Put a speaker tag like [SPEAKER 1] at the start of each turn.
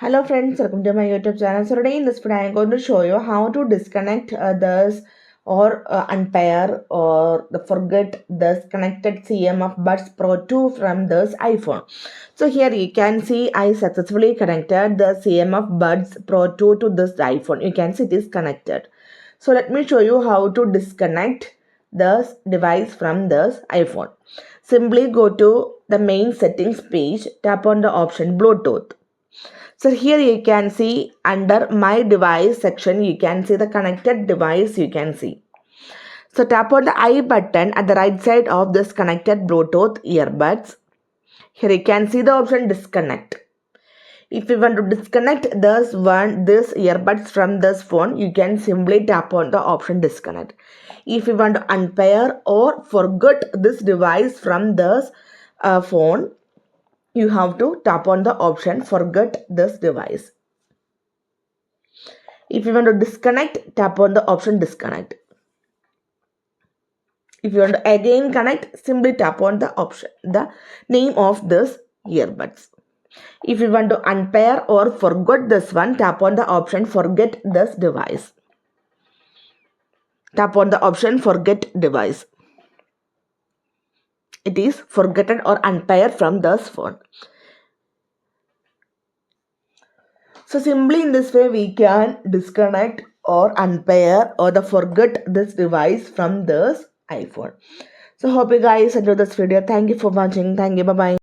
[SPEAKER 1] Hello friends, welcome to my YouTube channel. So today in this video I am going to show you how to disconnect this or unpair or the forget this connected CMF Buds Pro 2 from this iPhone. So here you can see I successfully connected the CMF Buds Pro 2 to this iPhone. You can see it is connected. So let me show you how to disconnect this device from this iPhone. Simply go to the main settings page, tap on the option Bluetooth. So here you can see under my device section, you can see the connected device you can see. So tap on the I button at the right side of this connected Bluetooth earbuds. Here you can see the option disconnect. If you want to disconnect this earbuds from this phone, you can simply tap on the option disconnect. If you want to unpair or forget this device from this phone, you have to tap on the option forget this device. If you want to disconnect, tap on the option disconnect. If you want to again connect, simply tap on the option, the name of this earbuds. If you want to unpair or forget this one, tap on the option forget this device. Tap on the option forget device. It is forgotten or unpair from this phone. So simply in this way we can disconnect or unpair or forget this device from this iPhone. So hope you guys enjoyed this video. Thank you for watching. Thank you. Bye bye.